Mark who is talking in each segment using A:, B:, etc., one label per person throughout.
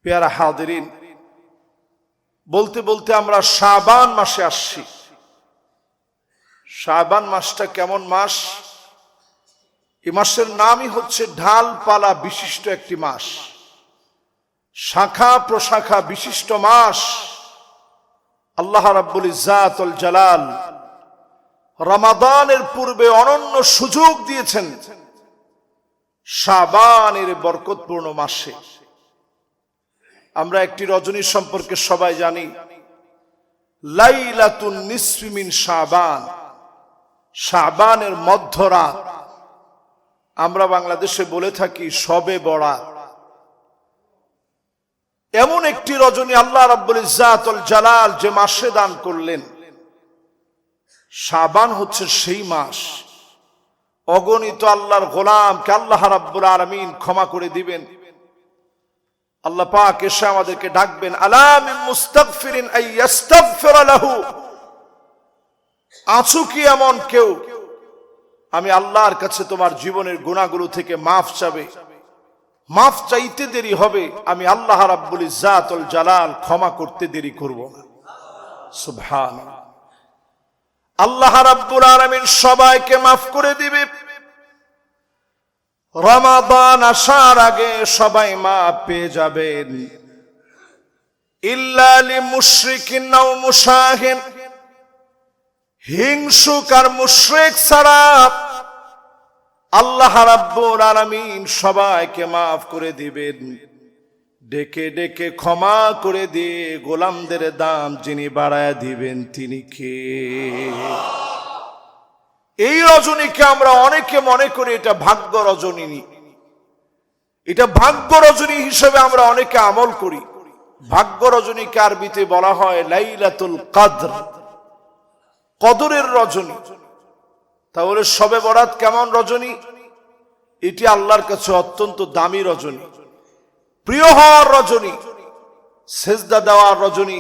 A: পেয়ারা হাদিরিন, বলতে বলতে আমরা শাবান মাসে আসছি। শাবান মাসটা কেমন মাস? এই মাসের নামই হচ্ছে ঢালপালা বিশিষ্ট একটি মাস, শাখা প্রশাখা বিশিষ্ট মাস। আল্লাহ রাব্বুল ইজ্জাত ওয়াল জালাল রমাদানের পূর্বে অনন্য সুযোগ দিয়েছেন শাবানের বরকতপূর্ণ মাসে। আমরা একটি রজনী সম্পর্কে সবাই জানি, লাইলাতুন নিসফি মিন শাবান, শাবানের মধ্যরাত। আমরা বাংলাদেশে বলে থাকি শবে বরাত। এমন একটি রজনী আল্লাহ রাব্বুল ইজ্জাত ওয়াল জালাল যে মাসে দান করলেন। শাবান হচ্ছে সেই মাস, অগণিত আল্লাহর গোলামকে আল্লাহ রাব্বুল আলামিন ক্ষমা করে দিবেন। আল্লাহ পাক এসে আমাদেরকে ডাকবেন, আলা মিন মুস্তাগফিরিন আই ইস্তাগফির লাহু। আছো কি এমন কেউ, আমি আল্লাহর কাছে তোমার জীবনের গুনাহগুলো থেকে মাফ চাবে? মাফ চাইতে দেরি হবে, আমি আল্লাহ রাব্বুল ইজ্জাত ওয়াল জালাল ক্ষমা করতে দেরি করব না। সুবহানাল্লাহ। আল্লাহ রাব্বুল আলামিন সবাইকে মাফ করে দিবে। রমাদান আসার আগে সবাই মাফ পেয়ে যাবেন, ইল্লা লিমুশরিকিন আও মুশাহিন। হিংসুক আর মুশরিক ছাড়া আল্লাহ রাব্বুল আলামিন সবাইকে মাফ করে দিবেন। ডেকে ডেকে ক্ষমা করে দিয়ে গোলামদের দাম যিনি বাড়ায় দিবেন তিনি কে? এই রজনীকে আমরা অনেকে মনে করি এটা ভাগ্য রজনী। এটা ভাগ্য রজনী হিসেবে আমরা অনেকে আমল করি। ভাগ্য রজনীকে আরবিতে বলা হয় লাইলাতুল কদর, কদরের রজনী। তাহলে শবে বরাত কেমন রজনী? এটি আল্লাহর কাছে অত্যন্ত দামি রজনী, প্রিয় হওয়ার রজনী, সেজদা দেওয়ার রজনী,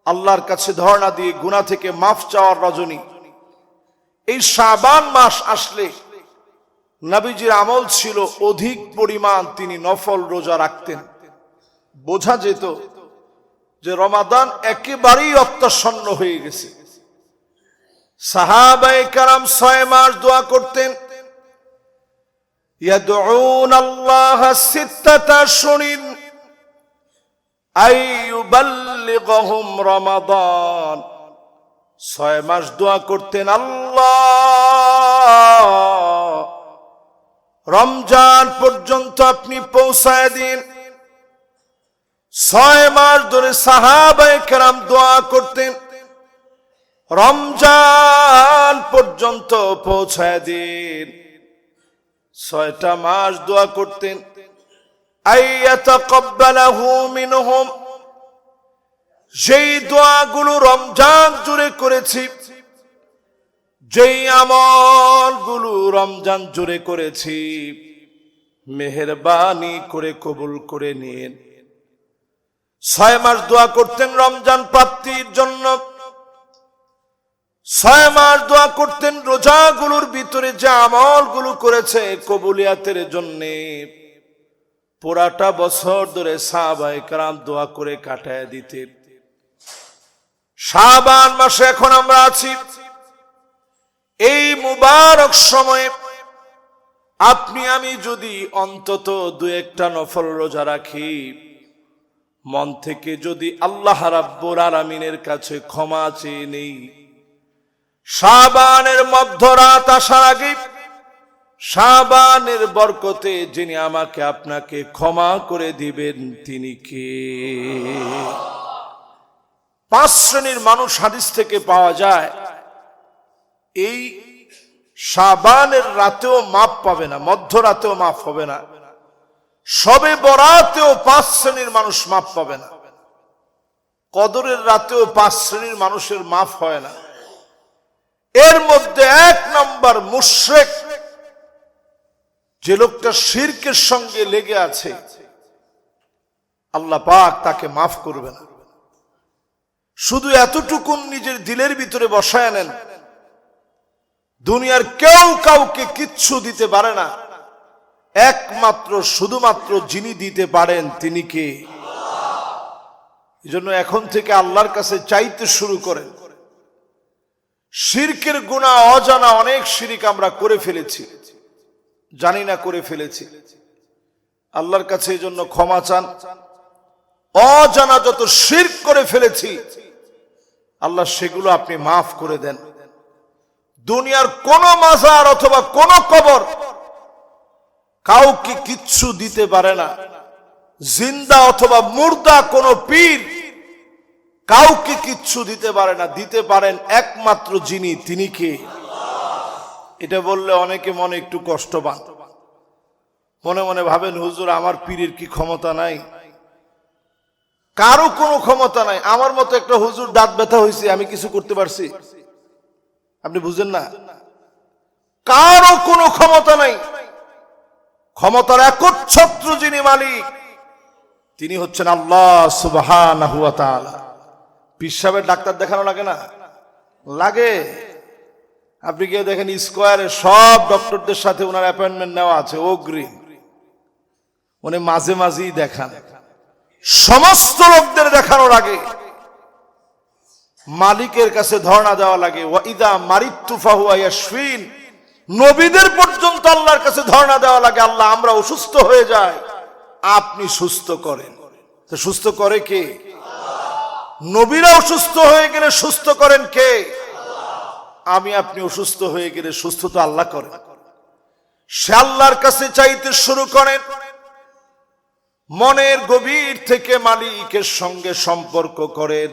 A: আল্লাহর কাছে ধর্ণা দিয়ে গুনাহ থেকে মাফ চাওয়ার রজনী। এই শাবান মাস আসলে নবীজির আমল ছিল অধিক পরিমাণ তিনি নফল রোজা রাখতেন। বোঝা যেত যে রমাদান একেবারেই অত্যাসন্ন হয়ে গেছে। সাহাবায়ে কেরাম 6 মাস দোয়া করতেন, ইয়াদউন আল্লাহ সিত্তাতা শুনিন আইয়ুবাল্লিগহুম রমাদান। 6 মাস দোয়া করতেন, আল্লাহ রমজান পর্যন্ত আপনি পৌঁছায় দিন। 6 মাস ধরে সাহাবায়ে কেরাম দোয়া করতেন, রমজান পর্যন্ত পৌঁছায় দিন। 6টা মাস দোয়া করতেন, আইয়াতাকাব্বালাহু মিনহুম। যেই দোয়াগুলো রমজান জুড়ে করেছি, যেই আমলগুলো রমজান জুড়ে করেছি, মেহেরবানি করে কবুল করে নিন। 6 মাস দোয়া করতেন রমজান প্রাপ্তির জন্য। 6 মাস দোয়া করতেন রোজাগুলোর ভিতরে যে আমলগুলো করেছে কবুলিয়াতের জন্য। পুরাটা বছর ধরে সাহাবায়ে কেরাম দোয়া করে কাটায় দিতেন। শাবান মাসে এখন আমরা আছি। এই মুবারক সময়ে আপনি আমি যদি অন্তত 2-1টা নফল রোজা রাখি, মন থেকে যদি আল্লাহ রাব্বুল আলামিনের কাছে ক্ষমা চেয়ে নেই, শাবানের মধ্যরাত আসার আগে শাবানের বরকতে যিনি আমাকে আপনাকে ক্ষমা করে দিবেন তিনি কে? 5 শ্রেণীর মানুষ হাদিস থেকে পাওয়া যায়, এই শাবানের রাতেও মাফ পাবে না, মধ্যরাতেও মাফ হবে না, শবে বরাতেও 5 শ্রেণীর মানুষ মাফ পাবে না, কদরের রাতেও 5 শ্রেণীর মানুষের মাফ হয় না। এর মধ্যে 1 নম্বর মুশরিক, যে লোকটা শিরকের সঙ্গে লেগে আছে, আল্লাহ পাক তাকে মাফ করবে না। শুধু এতটুকু নিজের দিলের ভিতরে বসায় নেন, দুনিয়ার কেউ কাউকে কিচ্ছু দিতে পারে না, একমাত্র শুধুমাত্র যিনি দিতে পারেন তিনি কে? এজন্য এখন থেকে আল্লাহর কাছে চাইতে শুরু করেন। শিরকের গুনাহ অজানা অনেক শিরক আমরা করে ফেলেছি, জানি না করে ফেলেছি। আল্লাহর কাছে এজন্য ক্ষমা চান। অজানা যত শিরক করে ফেলেছি আল্লাহ সেগুলো আপনি মাফ করে দেন। দুনিয়ার কোন মাজার অথবা কোন কবর কাউকে কিচ্ছু দিতে পারে না। জিন্দা অথবা মুর্দা কোন পীর কাউকে কিচ্ছু দিতে পারে না। দিতে পারেন একমাত্র যিনি, তিনি কে? এটা বললে অনেকে মনে একটু কষ্ট পান, মনে মনে ভাবেন হুজুর আমার পীরের কি ক্ষমতা নাই? কারো কোনো ক্ষমতা নাই। আমার মতো একটা হুজুর দাঁত ব্যথা হয়েছে, আমি কিছু করতে পারছি? আপনি বুঝেন না? কারো কোনো ক্ষমতা নাই। ক্ষমতার একচ্ছত্র যিনি মালিক তিনি হচ্ছেন আল্লাহ সুবহানাহু ওয়া তাআলা। পীর সাহেবের ডাক্তার দেখানো লাগে না? লাগে। আপনি গিয়ে দেখেন স্কয়ারে সব ডক্টরদের সাথে ওনার অ্যাপয়েন্টমেন্ট নেওয়া আছে অগ্রিম। উনি মাঝে মাঝেই দেখান। সমস্ত লোকদের দেখানোর আগে মালিকের কাছে ধর্ণা দেওয়া লাগে। ওয়া ইযা মারিতু ফাহুয়া ইয়াশফিন। নবীদের পর্যন্ত আল্লাহর কাছে ধর্ণা দেওয়া লাগে, আল্লাহ আমরা অসুস্থ হয়ে যাই, আপনি সুস্থ করেন। তো সুস্থ করে কে? নবীরা অসুস্থ হয়ে গেলে সুস্থ করেন কে? আমি আপনি অসুস্থ হয়ে গেলে সুস্থ তো আল্লাহ করেন। সে আল্লাহর কাছে চাইতে শুরু করেন। মনের গভীর থেকে মালিকের সঙ্গে সম্পর্ক করেন।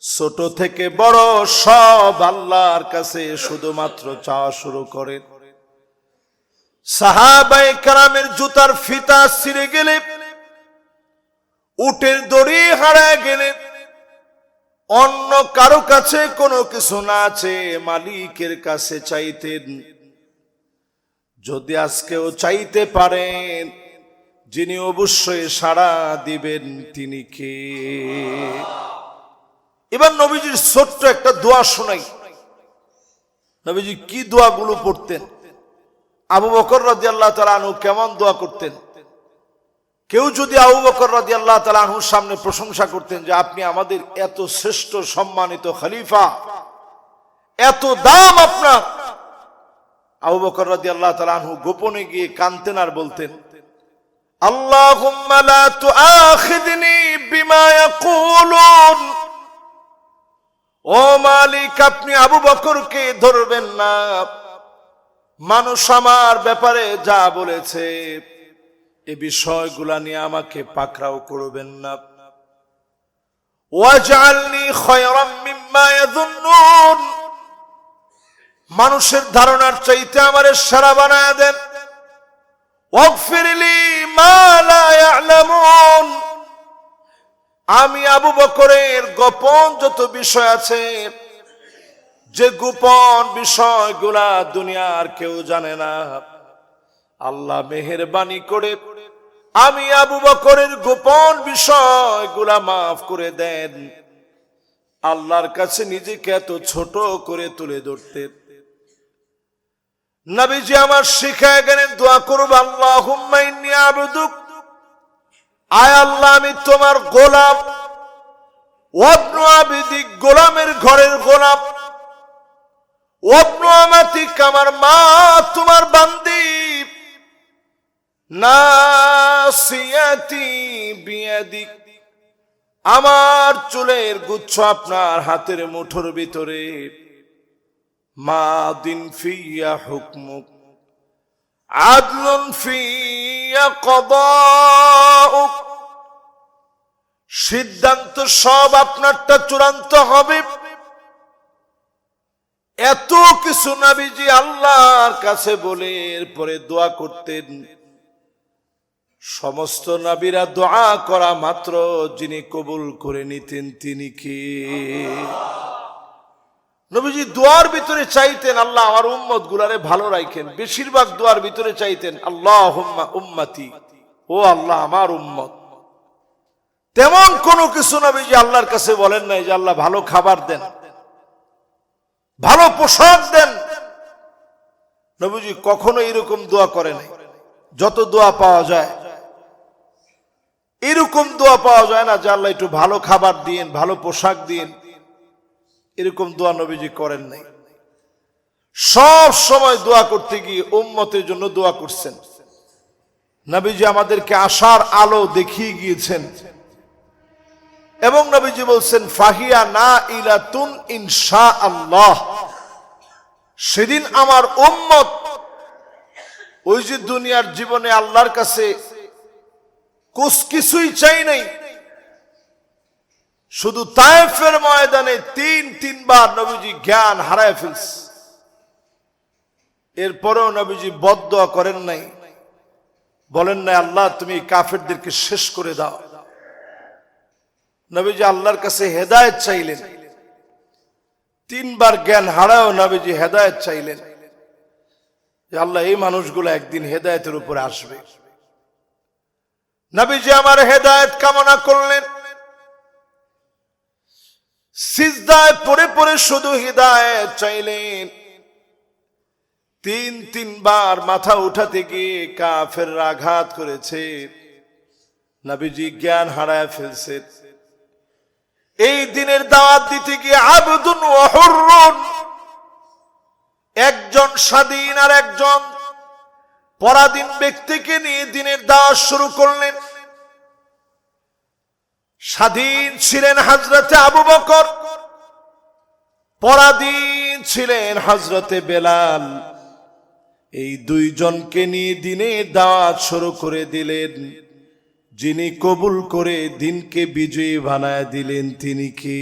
A: ছোট থেকে বড় সব আল্লাহর কাছে শুধুমাত্র চাওয়া শুরু করেন। সাহাবায়ে কেরামের জুতার ফিতা ছিঁড়ে গেলে, উটের দড়ি হারায় গেলে, অন্য কারো কাছে কোনো কিছু না আছে মালিকের কাছে চাইতেন। যদি আজকেও চাইতে পারেন, যিনি অবশ্যই সাড়া দিবেন তিনি কে? এবার নবীজির ছোট্ট একটা দোয়া শোনাই। নবীজি কি দোয়াগুলো পড়তেন, আবু বকর রাদিয়াল্লাহু তাআলা আনহু কেমন দোয়া করতেন। কেউ যদি আবু বকর রাদিয়াল্লাহু তাআলা আনহুর সামনে প্রশংসা করতেন যে আপনি আমাদের এত শ্রেষ্ঠ সম্মানিত খলিফা, এত দাম আপনার, আবু বকর রাদিয়াল্লাহু তাআলা আনহু গোপনে গিয়ে কাঁদতেন আর বলতেন, আল্লাহুম্মা লা তুআখিযনি বিমা ইয়াকুলুন। ও মালিক, আপনি আবু বকরকে ধরবেন না। মানুষ আমার ব্যাপারে যা বলেছে এই বিষয়গুলা নিয়ে আমাকে পাকড়াও করবেন না। ওয়াজআলনি খায়রাম মিম্মা ইয়াযুন্নুন। মানুষের ধারণার চাইতে আমারে সেরা বানায় দেন। ওয়াগফিরলি মা লা ইয়ালামুন। আমি আবু বকরের গোপন যত বিষয় আছে, যে গোপন বিষয়গুলা দুনিয়ার কেউ জানে না, আল্লাহ মেহেরবানি করে আমি আবু বকরের গোপন বিষয়গুলা মাফ করে দেন। আল্লাহর কাছে নিজেকে এত ছোট করে তুলে ধরতেন। নবীজি আমার শিখায় গেলেন দোয়া করব, আল্লাহুম্মা ইন্নী আবদুক। আয় আল্লাহ আমি তোমার গোলাম। ওয়াবনু আবিদিক, গোলামের ঘরের গোলাম। ওয়াবনু আমাতিক, আমার মা তোমার বান্দি। নাসিয়াতি বিয়াদিক, আমার চুলের গুচ্ছ আপনার হাতের মুঠোর ভিতরে। মাদিন ফিয়া হুকমুক, আদলুন ফিয়া কদাউক। সিদ্ধান্ত সব আপনারটা চূড়ান্ত হবে। এত কিছু নবীজি আল্লাহর কাছে বলে এরপরে দোয়া করতেন। সমস্ত নবীরা দোয়া করা মাত্র যিনি কবুল করে নিতেন তিনি কে? নবীজি দোয়ার ভিতরে চাইতেন আল্লাহ আমার উম্মত গুলারে ভালো রাখেন। বেশিরভাগ দোয়ার ভিতরে চাইতেন আল্লাহুম্মা উম্মতি, ও আল্লাহ আমার উম্মত। তেমন কোনো কিছু নবীজি আল্লাহর কাছে বলেন নাই যে আল্লাহ ভালো খাবার দেন, ভালো পোশাক দেন। নবীজি কখনো এরকম দোয়া করে নাই। যত দোয়া পাওয়া যায়, এরকম দোয়া পাওয়া যায় না যে আল্লাহ একটু ভালো খাবার দিন, ভালো পোশাক দিন। এরকম দোয়া নবীজি করেন নাই। সব সময় দোয়া করতে গিয়ে উম্মতের জন্য দোয়া করছেন। নবীজি আমাদেরকে আশার আলো দেখিয়ে গিয়েছেন এবং নবীজি বলছেন ফাহিয়া না ইলাতুন ইনশাআল্লাহ। সেদিন আমার উম্মত ওই যে দুনিয়ার জীবনে আল্লাহর কাছে কিছুই চাই নাই, শুধু তায়েফের ময়দানে তিনবার নবীজি জ্ঞান হারায় ফেলছে। এরপরেও নবীজি বদদোয়া করেন নাই, বলেন নাই আল্লাহ তুমি কাফেরদেরকে শেষ করে দাও। নবীজি আল্লাহর কাছে হেদায়েত চাইলেন। তিনবার জ্ঞান হারায়ও নবীজি হেদায়েত চাইলেন যে আল্লাহ এই মানুষগুলো একদিন হেদায়েতের উপরে আসবে। নবীজি আমার হেদায়েত কামনা করলেন, সিজদায় পড়ে পড়ে শুধু হেদায়েত চাইলেন। তিনবার মাথা উঠাতে গিয়ে কাফেররা আঘাত করেছে, নবীজি জ্ঞান হারায় ফেলছে। এই দিনের দাওয়াত দিতে গিয়ে আবদুন ওয়া হুররুন, একজন স্বাধীন আর একজন পরাধীন ব্যক্তিকে নিয়ে দিনের দাওয়াত শুরু করলেন। স্বাধীন ছিলেন হযরতে আবু বকর, পরাধীন ছিলেন হযরতে বেলাল। এই দুইজনকে নিয়ে দিনের দাওয়াত শুরু করে দিলেন। যিনি কবুল করে দিনকে বিজয়ী বানায় দিলেন তিনি কে?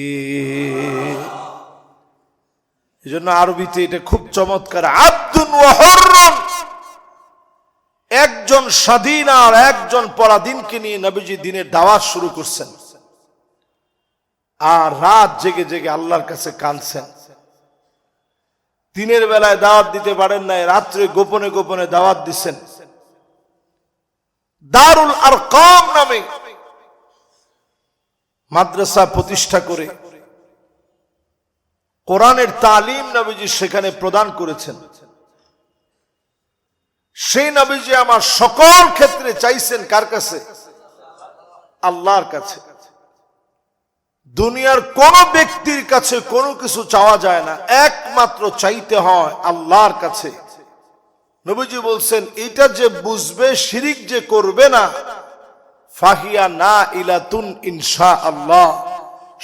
A: এজন্য আরবিতে এটা খুব চমৎকার, আবদুন ওয়া হুররুন, একজন স্বাধীন আর একজন পরাধীনকে নিয়ে নবীজি দিনের দাওয়াত শুরু করছেন। আর রাত জেগে জেগে আল্লাহর কাছে কাঁদছেন। দিনের বেলায় দাওয়াত দিতে পারেন নাই, রাত্রে গোপনে গোপনে দাওয়াত দিচ্ছেন। দারুল আরকাম নামে মাদ্রাসা প্রতিষ্ঠা করে কোরআনের তালিম নবীজি সেখানে প্রদান করেছেন। সেই নবীজি আমার সকল ক্ষেত্রে চাইছেন কার কাছে? আল্লাহর কাছে। দুনিয়ার কোন ব্যক্তির কাছে কোনো কিছু চাওয়া যায় না, একমাত্র চাইতে হয় আল্লাহর কাছে। নবীজি বলছেন এটা যে বুঝবে, শিরিক যে করবে না, ফাহিয়া না ইলাতুন ইনশাআল্লাহ,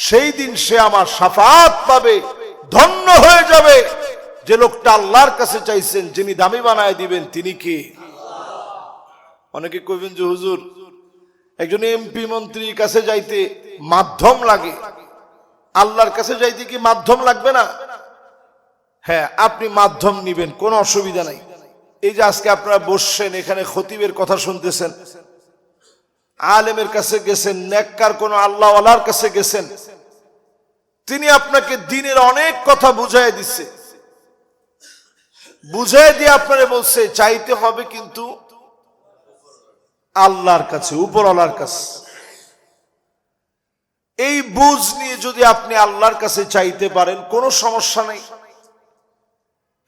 A: সেই দিন সে আমার শাফাআত পাবে, ধন্য হয়ে যাবে। যে লোকটা আল্লাহর কাছে চাইছেন, যিনি দামি বানায় দিবেন তিনি কি? অনেকে কইবেন যে হুজুর একজন এমপি মন্ত্রীর কাছে যাইতে মাধ্যম লাগে, আল্লাহর কাছে যাইতে কি মাধ্যম লাগবে না? হ্যাঁ, আপনি মাধ্যম নিবেন, কোনো অসুবিধা নাই। এই যে আজকে আপনারা বসছেন এখানে খতিবের কথা শুনতেছেন, আলেমের কাছে গেছেন, নেককার কোন আল্লাহওয়ালার কাছে গেছেন, তিনি আপনাকে দ্বীনের অনেক কথা বুঝাই দিচ্ছে, বুঝাই দিয়ে আপনারে বলছে চাইতে হবে কিন্তু আল্লাহর কাছে, উপরওয়ালার কাছে। এই বুঝ নিয়ে যদি আপনি আল্লাহর কাছে চাইতে পারেন কোনো সমস্যা নেই।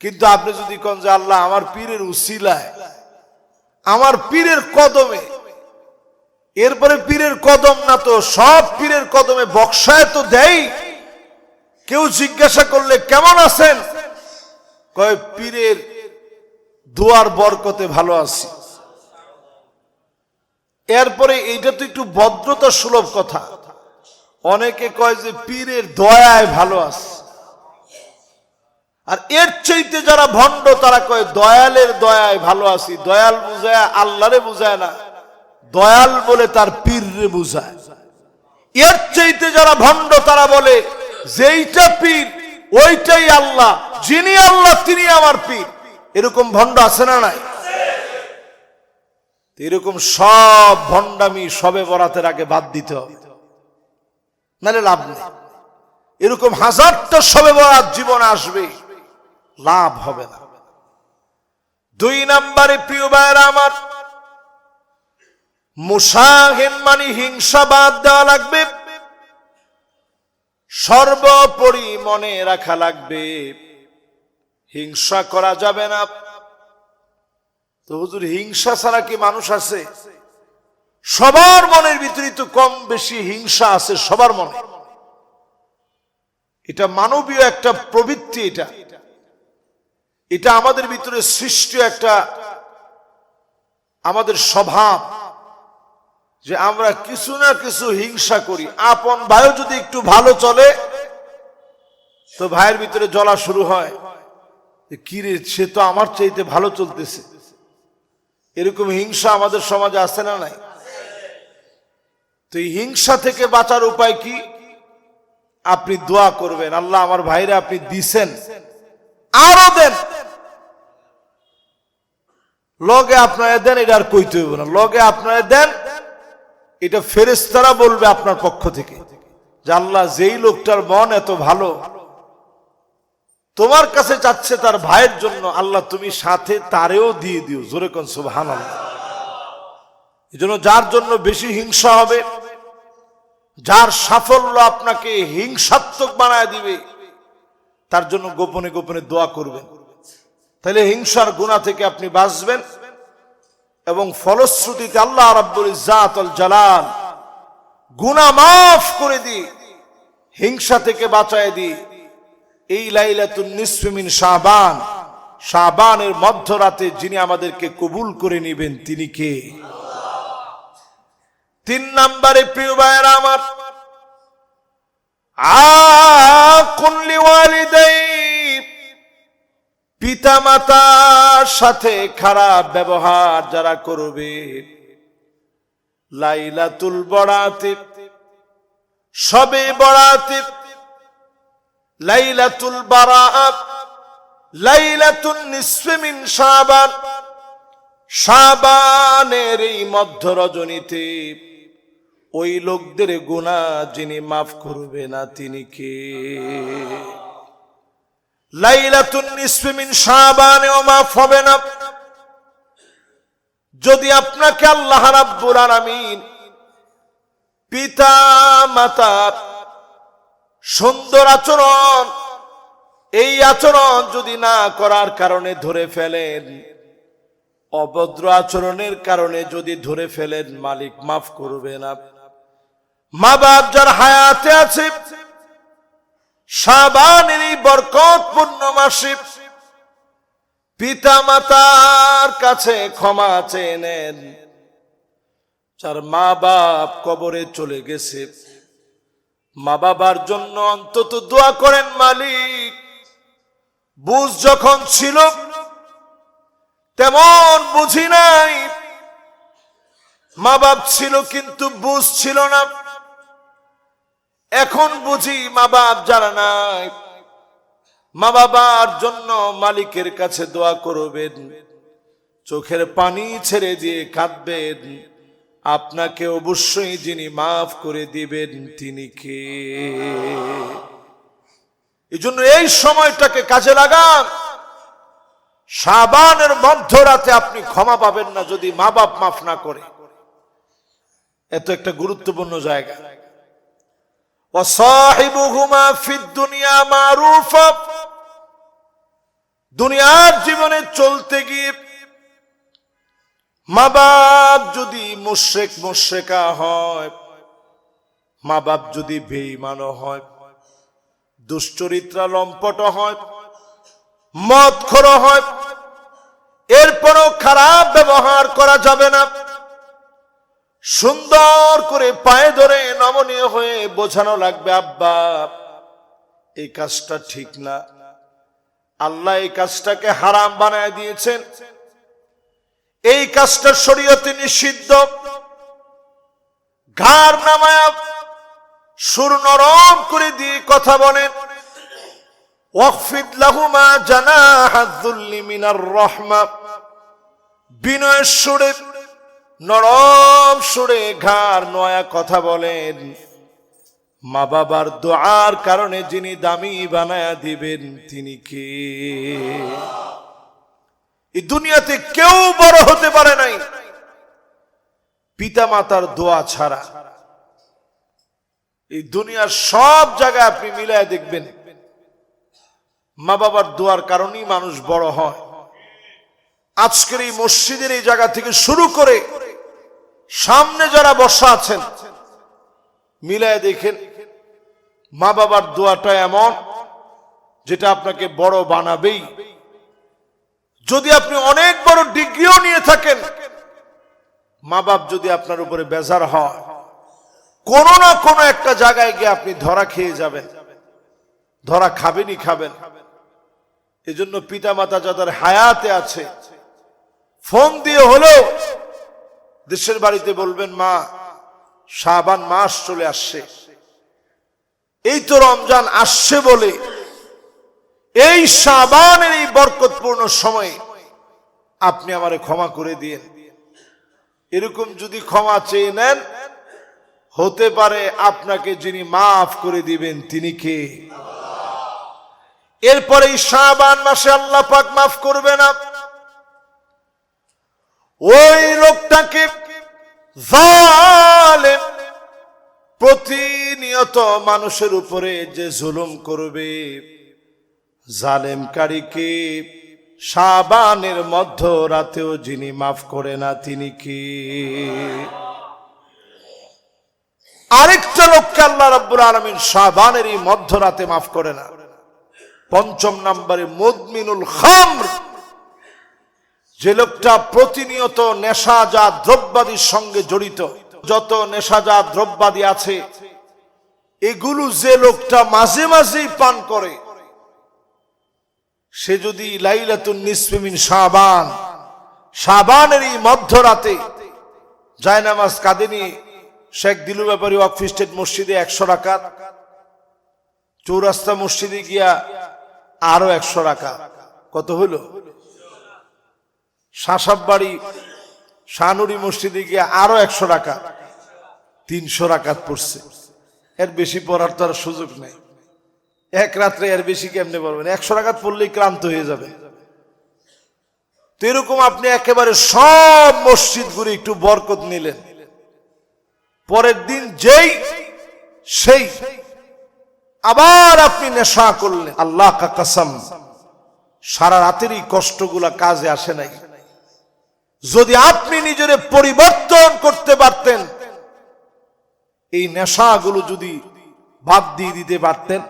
A: কিন্তু আপনি যদি কোন যে আল্লাহ আমার পীরের উসিলায়, আমার পীরের কদমে, এরপরে পীরের কদম না তো সব পীরের কদমে বক্সায় তো দেয়। কেউ জিজ্ঞাসা করলে কেমন আছেন, কয় পীরের দোয়ার বরকতে ভালো আছি। এরপরে এইটা তো একটু ভদ্রতা সুলভ কথা, অনেকে কয় যে পীরের দয়ায় ভালো আছে। আর এর চাইতে যারা ভণ্ড তারা কয় দয়ালের দয়ায় ভালো আছি। দয়াল বুঝায় আল্লাহরে বুঝায় না, দয়াল বলে তার পীররে বুঝায়। এর চাইতে যারা ভণ্ড তারা বলে যেইটা পীর ওইটাই আল্লাহ, যিনি আল্লাহ তিনি আমার পীর। এরকম ভণ্ড আছে না নাই? এরকম সব ভণ্ডামি সবে বরাতের আগে বাদ দিতে হবে, নাহলে লাভ নেই। এরকম হাজারটা সবে বরাত জীবন আসবে, লাভ হবে না। 2 নম্বরে প্রিয় ভাইরা আমার, মুসাহিন মানে হিংসা বাদ দেওয়া লাগবে। সর্বোপরি মনে রাখা লাগবে হিংসা করা যাবে না। তো হুজুর হিংসা ছাড়া কি মানুষ আছে? সবার মনের ভিতরে তো কম বেশি হিংসা আছে, সবার মনে। এটা মানবীয় একটা প্রবৃত্তি, এটা আমাদের ভিতরে সৃষ্ট একটা আমাদের স্বভাব, যে আমরা কিছু না কিছু হিংসা করি। আপন ভাইও যদি একটু ভালো চলে তো ভাইয়ের ভিতরে জ্বলা শুরু হয়, কি রে, সে তো আমার চাইতে ভালো চলতেছে। এরকম হিংসা আমাদের সমাজে আছে না নাই? তো এই হিংসা থেকে বাঁচার উপায় কি? আপনি দোয়া করবেন, আল্লাহ আমার ভাইরা আপনি দিছেন, আরো দেন। লগে আপনারা দেন, এটা আর কইতে হইব না, লগে আপনারা দেন। এটা ফেরেশতারা বলবে আপনার পক্ষ থেকে যে আল্লাহ, যেই লোকটার মন এত ভালো, তোমার কাছে চাচ্ছে তার ভাইয়ের জন্য, আল্লাহ তুমি সাথে তারেও দিয়ে দিও। জোরে কোন সুবহানাল্লাহ। এজন্য যার জন্য বেশি হিংসা হবে, যার সাফল্য আপনাকে হিংসাত্মক বানায় দিবে, তার জন্য গোপনে গোপনে দোয়া করবেন। তাহলে হিংসার গুনাহ থেকে আপনি বাঁচবেন এবং ফলশ্রুতিতে আল্লাহ রাব্বুল ইজ্জাত ওয়াল জালাল গুনাহ মাফ করে দিয়ে হিংসা থেকে বাঁচায় দিয়ে এই লাইলাতুন নিসফি মিন শাবান, শাবানের মধ্যরাতে যিনি আমাদেরকে কবুল করে নেবেন তিনি কে? তিন নম্বরে প্রিয় ভাইরা আমার, আকুন লিওয়ালিদাই, পিতা মাতার সাথে খারাপ ব্যবহার যারা করবে, লাইলাতুল বরাতে, শবে বরাতে, লাইলাতুল বারাআত, লাইলাতুন নিসফি মিন শাবান, শাবানের এই মধ্য রজনীতে ওই লোকদের গুনাহ যিনি মাফ করবে না তিনি কে? লাইলাতুন নিসফি মিন শাবানেও মাফ হবে না যদি আপনাকে আল্লাহ রাব্বুল আলামিন পিতা মাতা সুন্দর আচরণ, এই আচরণ যদি না করার কারণে ধরে ফেলেন, অভদ্র আচরণের কারণে যদি ধরে ফেলেন, মালিক মাফ করবে না। মা বাপ যার হায়াতে আছে, শাবানের এই বরকতপূর্ণ মাসে পিতা মাতার কাছে ক্ষমা চেয়ে নেন। যার মা বাপ কবরে চলে গেছে, মা বাবার জন্য অন্তত দোয়া করেন, মালিক বুঝ যখন ছিল তেমন বুঝি নাই, মা বাপ ছিল কিন্তু বুঝ ছিল না, এখন বুঝি মা বাপ যারা নাই, মা বাবার জন্য মালিকের কাছে দোয়া করবেন, চোখের পানি ছেড়ে দিয়ে কাঁদবেন। আপনাকে অবশ্যই যিনি মাফ করে দিবেন তিনি কে? এই জন্য এই সময়টাকে কাজে লাগান। শাবানের মধ্যরাতে আপনি ক্ষমা পাবেন না যদি মা বাপ মাফ না করে। এত একটা গুরুত্বপূর্ণ জায়গা। ওয়াসাহিবুহুমা ফিদ দুনিয়া মারুফা, দুনিয়ার জীবনে চলতে গিয়ে মা বাপ যদি মুশরিক মুশরিকা হয়, মা বাপ যদি বেঈমান হয়, দুশ্চরিত্রা লম্পট হয়, মদখোর হয়, এরপরও খারাপ ব্যবহার করা যাবে না। সুন্দর করে পায়ে ধরে নমনীয় হয়ে বোঝানো লাগবে, আব্বা এই কাজটা ঠিক না, আল্লাহ এই কাজটাকে হারাম বানায় দিয়েছেন, এই কাজটা শরীয়তে নিষিদ্ধ। ঘাড় নামায়া সুর নরম করে দিয়ে কথা বলেন। ওয়াকফিদ লাহুমা জানাহাদ যুল্লি মিনার রাহমা, বিনয়ের সুরে নরম সুরে ঘাড় নোয়া কথা বলেন। মা বাবার দোয়ার কারণে যিনি দামি বানায়া দিবেন তিনি কে? এই দুনিয়াতে কেউ বড় হতে পারে নাই পিতা মাতার দোয়া ছাড়া। এই দুনিয়ার সব জায়গায় আপনি মিলায় দেখবেন, মা বাবার দোয়ার কারণেই মানুষ বড় হয়। আজকের এই মসজিদের এই জায়গা থেকে শুরু করে সামনে যারা বসা আছেন, মিলায় দেখেন মা বাবার দোয়াটা এমন যেটা আপনাকে বড় বানাবেই। যদি আপনি অনেক বড় ডিগ্রিও নিয়ে থাকেন, মা বাপ যদি আপনার উপরে বেজার হয়, কোনো না কোনো একটা জায়গায় গিয়ে আপনি ধরা খেয়ে যাবেন, ধরা খাবেনই খাবেন। এজন্য পিতা মাতা যাদের হায়াতে আছে, ফোন দিয়ে হলেও দেশের বাড়িতে বলবেন, মা শাবান মাস চলে আসছে, এই তো রমজান আসছে বলে এই শাবানের এই বরকতপূর্ণ সময়ে আপনি আমারে ক্ষমা করে দিয়েন। এরকম যদি ক্ষমা চেয়ে নেন, হতে পারে আপনাকে যিনি মাফ করে দিবেন তিনি কে? এরপরে এই শাবান মাসে আল্লাহ পাক মাফ করবে না ওই লোকটাকে, জালেম, প্রতিনিয়ত মানুষের উপরে যে জুলুম করবে, জালেমকারীকে শাবানের মধ্য রাতেও যিনি মাফ করে না তিনি কি? আরেকটা লোককে আল্লাহ রাব্বুল আলামিন শাবানের এই মধ্যরাতে মাফ করে না। পঞ্চম নম্বরে মুদমিনুল খামর, যে লোকটা প্রতিনিয়ত নেশাজাত দ্রব্যাদির সঙ্গে জড়িত। যত নেশাজাত দ্রব্যাদি আছে এগুলো যে লোকটা মাঝে মাঝেই পান করে, সে যদি লাইলাতুন নিসফি মিন শাবান, শাবানের এই মধ্যরাতে জায়নামাজ কাঁধে নিয়ে শেখ দিলু ব্যাপারী ওয়াকফ স্টেট মসজিদে 100 রাকাত, চৌরাস্তা মসজিদে গিয়া আরো 100 রাকাত, কত হলো? শাসাববাড়ি শাহনুরি মসজিদে গিয়া আরো 100 রাকাত, 300 রাকাত পড়ছে। এর বেশি পড়ার তো আর সুযোগ নেই। এক রাত্রে এর বেশি কেমনে পড়বেন? 100 রাকাত পড়লেই ক্লান্ত হয়ে যাবে। তো এরকম আপনি একেবারে সব মসজিদ ঘুরে একটু বরকত নিলেন, পরের দিন যেই সেই আবার আপনি নেশা করলেন। আল্লাহ কা কসম, সারা রাতের এই কষ্টগুলা কাজে আসে নাই। যদি আপনি নিজের পরিবর্তন করতে পারতেন, এই নেশাগুলো যদি বাদ দিয়ে দিতে পারতেন,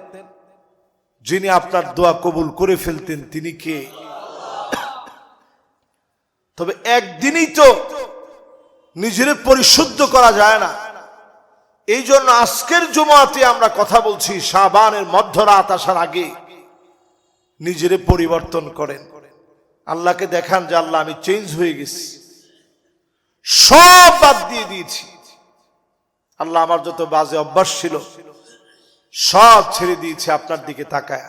A: যিনি আপনার দোয়া কবুল করে ফেলতেন তিনি কে? তবে একদিনই তো নিজের পরিশুদ্ধ করা যায় না। এই জন্য আজকের জুমাতে আমরা কথা বলছি, শাবানের মধ্যরাত আসার আগে নিজের পরিবর্তন করেন। আল্লাহকে দেখান যে আল্লাহ আমি চেঞ্জ হয়ে গেছি, সব বাদ দিয়ে দিয়েছি। আল্লাহ আমার যত বাজে অভ্যাস ছিল সব ছেড়ে দিয়েছি আপনার দিকে তাকায়।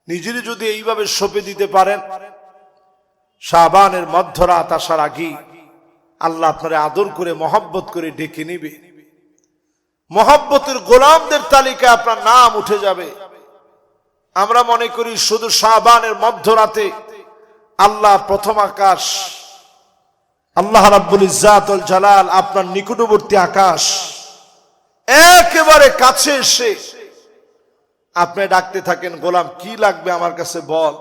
A: নিজের যদি এইভাবে সঁপে দিতে পারেন, শাবানের মধ্যরাত আসার আগে আল্লাহ আপনারে আদর করে মহব্বত করে ডেকে নিবে। মহব্বতের গোলামদের তালিকায় আপনার নাম উঠে যাবে। আমরা মনে করি শুধু শাবানের মধ্যরাতে আল্লাহ প্রথম আকাশ, আল্লাহ রাব্বুল ইজ্জাত ওয়াল জালাল আপনার নিকটবর্তী আকাশ একেবারে কাছে এসে আপনি ডাকতে থাকেন, গোলাম কি লাগবে আমার কাছে বল।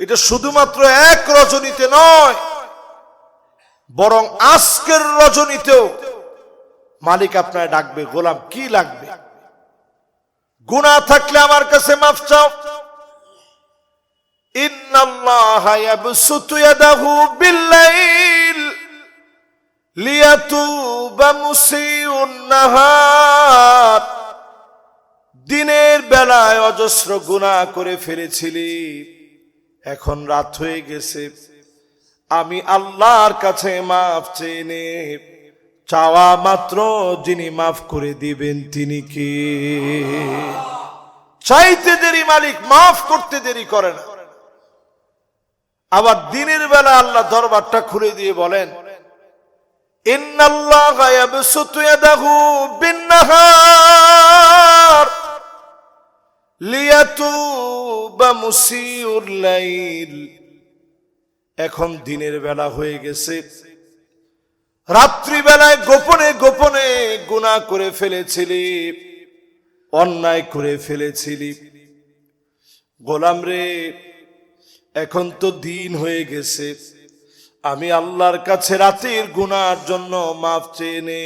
A: এটা শুধুমাত্র এক রজনীতে নয়, বরং আজকের রজনীতেও মালিক আপনার ডাকবে, গোলাম কি লাগবে? গুনাহ থাকলে আমার কাছে মাফ চাও। ইন্নাল্লাহা ইয়াবসুতু ইয়াদাহু বিল্লাইল লিয়াতুবা মুসিউন নাহার। দিনের বেলায় অজস্র গুনাহ করে ফেলেছিলি, এখন রাত হয়ে গেছে, আমি আল্লাহর কাছে মাফ চেয়ে নে। চাওয়া মাত্র যিনি মাফ করে দিবেন তিনি কে? চাইতে দেরি মালিক, মাফ করতে দেরি করে না। আবার দিনের বেলা আল্লাহ দরবারটা খুলে দিয়ে বলেন, ইন্নাল্লাহা ইয়াবসুতু ইয়াদাহু বিন-নাহার লিয়াতুবা মুসিউল লাইল। এখন দিনের বেলা হয়ে গেছে, রাত্রি বেলায় গোপনে গোপনে গুনাহ করে ফেলেছিলি, অন্যায় করে ফেলেছিলি। গোলাম রে, এখন তো দিন হয়ে গেছে, আমি আল্লাহর কাছে রাতের গুনার জন্য মাফ চেয়ে নে।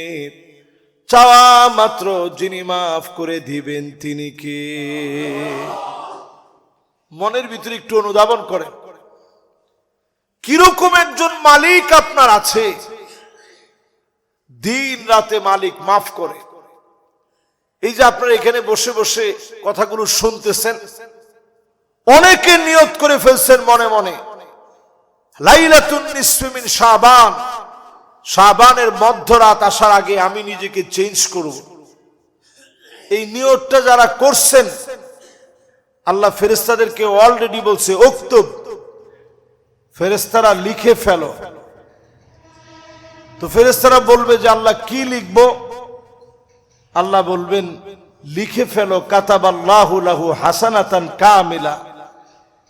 A: চাওয়া মাত্র যিনি মাফ করে দিবেন তিনি কে? মনের ভিতরে একটু অনুধাবন করেন, কিরকম একজন মালিক আপনার আছে, দিন রাতে মালিক মাফ করে। এই যে আপনারা এখানে বসে বসে কথাগুলো শুনতেছেন, অনেকে নিয়ত করে ফেলছেন মনে মনে, লাইলাতুন নিসফি মিন শাবান, শাবানের মধ্যরাত আসার আগে আমি নিজেকে চেঞ্জ করব। এই নিয়তটা যারা করছেন, আল্লাহ ফেরেশতাদেরকে অলরেডি বলছে উক্তুব, ফেরেশতারা লিখে ফেলো। তো ফেরেশতারা বলবে যে আল্লাহ কি লিখব? আল্লাহ বলবেন লিখে ফেলো কাতাবাল্লাহু লাহু হাসানাতান কামিলা।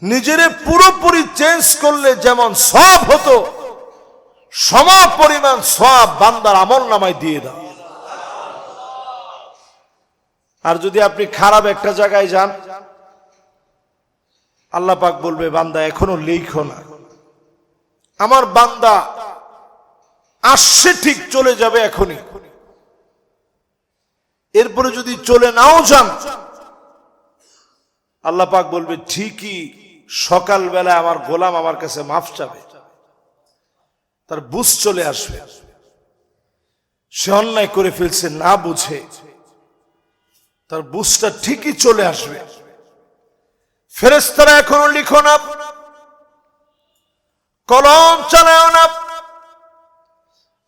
A: নিজেরে পুরোপুরি চেঞ্জ করলে যেমন সওয়াব হতো, সম পরিমাণ সওয়াব বান্দার আমলনামায় দিয়ে দাও। আর যদি আপনি খারাপ একটা জায়গায় যান, আল্লাহ পাক বলবে বান্দা এখনো লিখো না, আমার বান্দা আসছে ঠিক, চলে যাবে এখনই। এরপরে যদি চলে নাও যান, আল্লাহ পাক বলবে ঠিকই সকালবেলা আমার গোলাম আমার কাছে মাফ চাবে, তার বুঝ চলে আসবে, সে অন্যায় করে ফেলছে না বুঝে, তার বুঝটা ঠিকই চলে আসবে। ফেরেশতারা এখনো লিখো না, কলম চালাও না।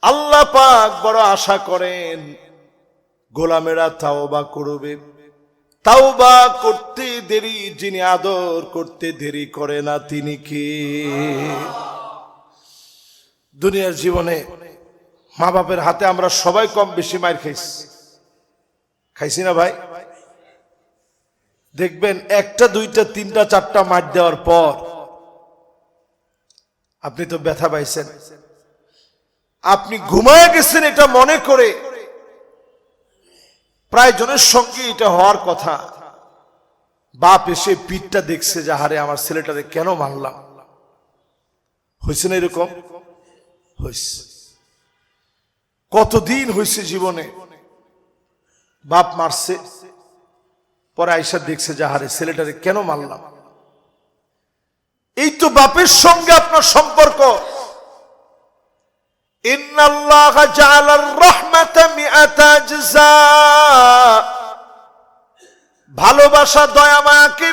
A: আল্লাহ পাক বড় আশা করেন গোলামেরা তাওবা করবে। তাওবা করতে দেরি, যিনি আদর করতে দেরি করে না তিনি কে? দুনিয়ার জীবনে মা বাপের হাতে আমরা সবাই কম বেশি মার খাইছি না ভাই? দেখবেন একটা দুইটা তিনটা চারটা মার দেওয়ার পর আপনি তো ব্যথা পাইছেন, আপনি ঘুমায় গেছেন এটা মনে করে। প্রায় জনের সঙ্গে এটা হওয়ার কথা, বাপ এসে পিঠটা দেখছে যে হারে আমার ছেলেটারে কেন মারলাম। হয়েছে না এরকম? হয়েছে। কতদিন হয়েছে জীবনে বাপ মারছে, পরে আইসা দেখছে যে হারে ছেলেটারে কেন মারলাম। এই তো বাপের সঙ্গে আপনার সম্পর্ক। ইন্নাল্লাহা জাআলার রাহমাতা মিআতা জাযা, ভালোবাসা দয়া মায়াকে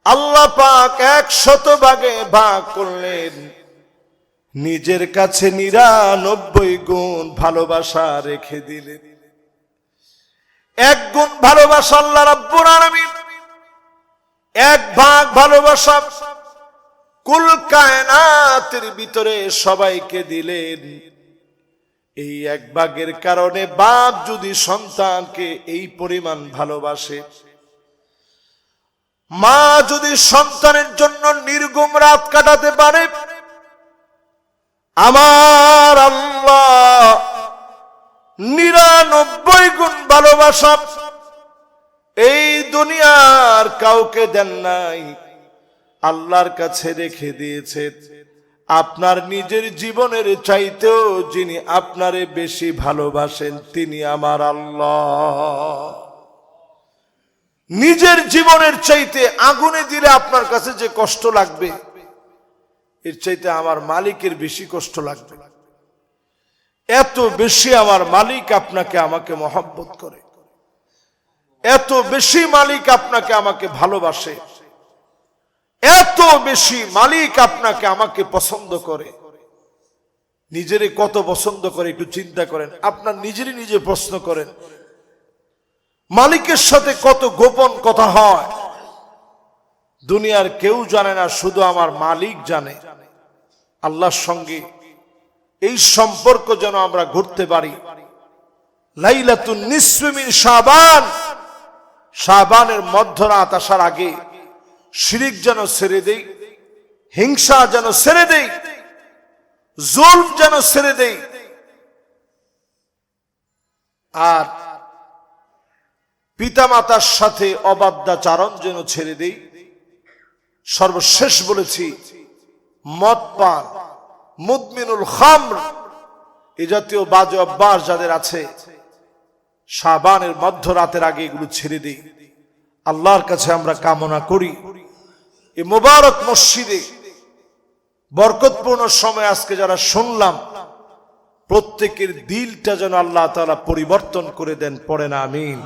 A: আল্লাহ পাক 100 ভাগে ভাগ করলেন, নিজের কাছে 99 গুণ ভালোবাসা রেখে দিলেন। 1 গুণ ভালোবাসা আল্লাহ রাব্বুল আলামিন 1 ভাগ ভালোবাসা কুল কায়নাতের ভিতরে সবাইকে দিলেন। এই 1 ভাগের কারণে বাপ যদি সন্তানকে এই পরিমাণ ভালোবাসে, মা যদি সন্তানের জন্য নির্ঘুম রাত কাটাতে পারে, আমার আল্লাহ 99 গুণ ভালোবাসা এই দুনিয়ার কাউকে দেন নাই, আল্লাহর কাছে রেখে দিয়েছে। আপনার নিজের জীবনের চাইতেও যিনি আপনারে বেশি ভালোবাসেন তিনি আমার আল্লাহ। নিজের জীবনের চাইতে আগুনে দিলে আপনার কাছে যে কষ্ট লাগবে, এর চাইতে আমার মালিকের বেশি কষ্ট লাগবে। এত বেশি আমার মালিক আপনাকে আমাকে মহব্বত করে, এত বেশি মালিক আপনাকে আমাকে ভালোবাসে, এত বেশি মালিক আপনাকে আমাকে পছন্দ করে। নিজেরে কত পছন্দ করে একটু চিন্তা করেন, আপনার নিজেরই নিজে প্রশ্ন করেন। মালিকের সাথে কত গোপন কথা হয়, দুনিয়ার কেউ জানে না, শুধু আমার মালিক জানে। আল্লাহর সঙ্গে এই সম্পর্ক যেন আমরা গড়তে পারি। লাইলাতুন নিসফি মিন শাবান, শাবানের মধ্যরাত আসার আগে শিরিক যেন ছেড়ে দেই, হিংসা যেন ছেড়ে দেই, জুলম যেন ছেড়ে দেই, আর পিতামাতার সাথে অবাধ্যাচারণ যেন ছেড়ে দেই। সর্বশেষ বলেছি মদ পান, মুদমিনুল খামর, এই জাতীয় বাজে অভ্যাস যাদের আছে, শাবানের মধ্যরাতের আগে এগুলো ছেড়ে দিই। আল্লাহর কাছে আমরা কামনা করি এই মোবারক মসজিদে বরকতপূর্ণ সময় আজকে যারা শুনলাম, প্রত্যেকের দিলটা যেন আল্লাহ তাআলা পরিবর্তন করে দেন। পড়েন আমিন।